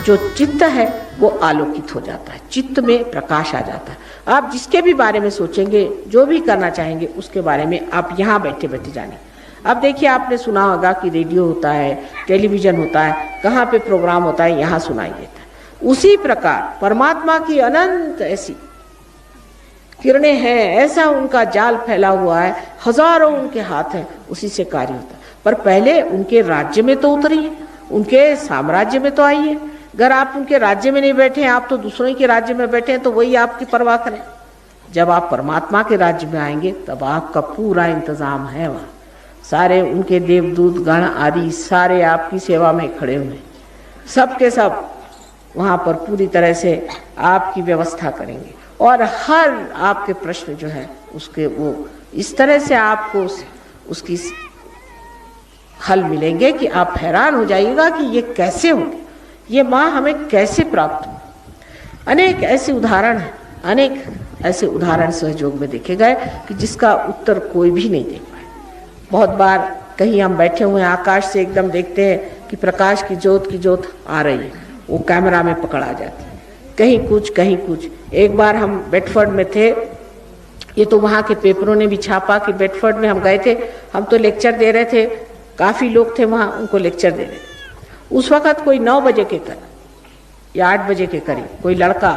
जो चित्त है वो आलोकित हो जाता है, चित्त में प्रकाश आ जाता है। आप जिसके भी बारे में सोचेंगे, जो भी करना चाहेंगे, उसके बारे में आप यहाँ बैठे बैठे जाने। अब देखिए, आपने सुना होगा कि रेडियो होता है, टेलीविज़न होता है, कहाँ पे प्रोग्राम होता है, यहाँ सुनाई देता है। उसी प्रकार परमात्मा की अनंत ऐसी किरणें हैं, ऐसा उनका जाल फैला हुआ है, हजारों उनके हाथ हैं, उसी से कार्य होता है। पर पहले उनके राज्य में तो उतरिए, उनके साम्राज्य में तो आइए। अगर आप उनके राज्य में नहीं बैठे हैं, आप तो दूसरों के राज्य में बैठे हैं, तो वही आपकी परवाह करें। जब आप परमात्मा के राज्य में आएंगे तब आपका पूरा इंतजाम है वहाँ, सारे उनके देवदूत गण आदि सारे आपकी सेवा में खड़े हुए, सब के सब वहाँ पर पूरी तरह से आपकी व्यवस्था करेंगे। और हर आपके प्रश्न जो है उसके वो इस तरह से आपको उसकी हल मिलेंगे कि आप हैरान हो जाइएगा कि ये कैसे हो, ये माँ हमें कैसे प्राप्त हो। अनेक ऐसे उदाहरण हैं, अनेक ऐसे उदाहरण सहयोग में देखे गए कि जिसका उत्तर कोई भी नहीं दे पाए। बहुत बार कहीं हम बैठे हुए हैं, आकाश से एकदम देखते हैं कि प्रकाश की जोत आ रही है, वो कैमरा में पकड़ आ जाती है, कहीं कुछ कहीं कुछ। एक बार हम बेडफोर्ड में थे, ये तो वहाँ के पेपरों ने भी छापा कि बेडफोर्ड में हम गए थे, हम तो लेक्चर दे रहे थे, काफ़ी लोग थे वहाँ, उनको लेक्चर दे रहे थे। उस वक़्त कोई 9 बजे के करीब या 8 बजे के करीब कोई लड़का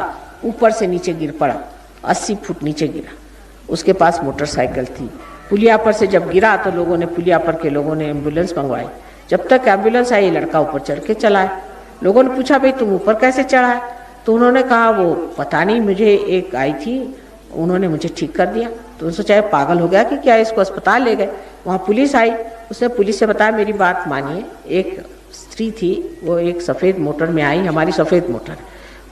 ऊपर से नीचे गिर पड़ा, 80 फुट नीचे गिरा। उसके पास मोटरसाइकिल थी। पुलिया पर से जब गिरा तो लोगों ने, पुलिया पर के लोगों ने एम्बुलेंस मंगवाई। जब तक एम्बुलेंस आई, लड़का ऊपर चढ़ के चला है। लोगों ने पूछा, भाई तुम ऊपर कैसे चढ़ा है? तो उन्होंने कहा, वो पता नहीं, मुझे एक आई थी, उन्होंने मुझे ठीक कर दिया। तो उन्होंने सोचा पागल हो गया कि क्या, इसको अस्पताल ले गए। वहाँ पुलिस आई, उसने पुलिस से बताया, मेरी बात मानिए, एक स्त्री थी, वो एक सफ़ेद मोटर में आई, हमारी सफ़ेद मोटर,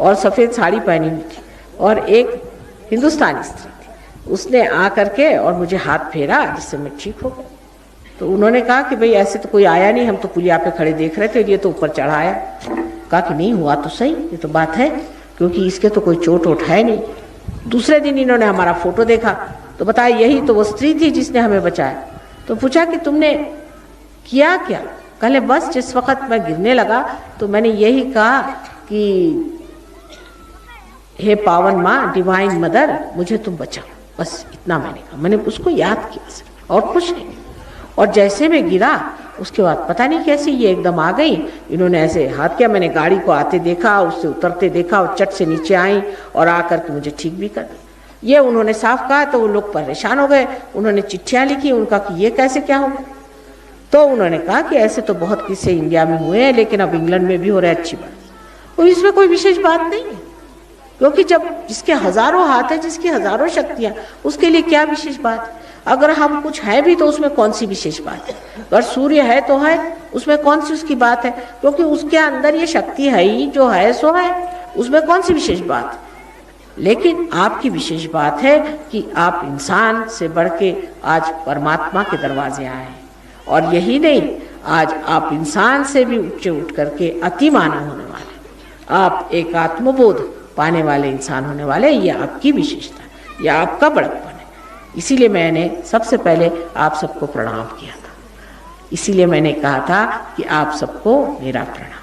और सफ़ेद साड़ी पहनी हुई थी, और एक हिंदुस्तानी स्त्री थी। उसने आ करके और मुझे हाथ फेरा, जिससे मैं ठीक हो गया। तो उन्होंने कहा कि भाई ऐसे तो कोई आया नहीं, हम तो पुलिया पे खड़े देख रहे थे, ये तो ऊपर चढ़ा आया। कहा कि नहीं हुआ तो सही, ये तो बात है, क्योंकि इसके तो कोई चोट वोट है नहीं। दूसरे दिन इन्होंने हमारा फोटो देखा तो बताया, यही तो वो स्त्री थी जिसने हमें बचाया। तो पूछा कि तुमने किया क्या? कहले, बस जिस वक्त मैं गिरने लगा तो मैंने यही कहा कि हे पावन माँ, डिवाइन मदर, मुझे तुम बचाओ, बस इतना मैंने कहा। मैंने उसको याद किया सिर्फ, और कुछ नहीं। और जैसे मैं गिरा, उसके बाद पता नहीं कैसे ये एकदम आ गई, इन्होंने ऐसे हाथ किया, मैंने गाड़ी को आते देखा, उससे उतरते देखा, और चट से नीचे आई और आकर के मुझे ठीक भी कर दिया। ये उन्होंने साफ कहा तो वो लोग परेशान हो गए, उन्होंने चिट्ठियाँ लिखी, उनका कि ये कैसे क्या हो। तो उन्होंने कहा कि ऐसे तो बहुत किस्से इंडिया में हुए हैं, लेकिन अब इंग्लैंड में भी हो रहा है, अच्छी बात। तो इसमें कोई विशेष बात नहीं है, क्योंकि जब जिसके हजारों हाथ है, जिसकी हजारों शक्तियाँ, उसके लिए क्या विशेष बात है? अगर हम कुछ है भी तो उसमें कौन सी विशेष बात है? अगर सूर्य है तो है, उसमें कौन सी उसकी बात है? क्योंकि उसके अंदर ये शक्ति है ही, जो है सो है, उसमें कौन सी विशेष बात है? लेकिन आपकी विशेष बात है कि आप इंसान से बढ़ के आज परमात्मा के दरवाजे आए हैं। और यही नहीं, आज आप इंसान से भी ऊंचे उठ करके अति मानव होने वाले, आप एक आत्मबोध पाने वाले इंसान होने वाले। ये आपकी विशेषता है, यह आपका बड़प्पन है। इसीलिए मैंने सबसे पहले आप सबको प्रणाम किया था, इसीलिए मैंने कहा था कि आप सबको मेरा प्रणाम।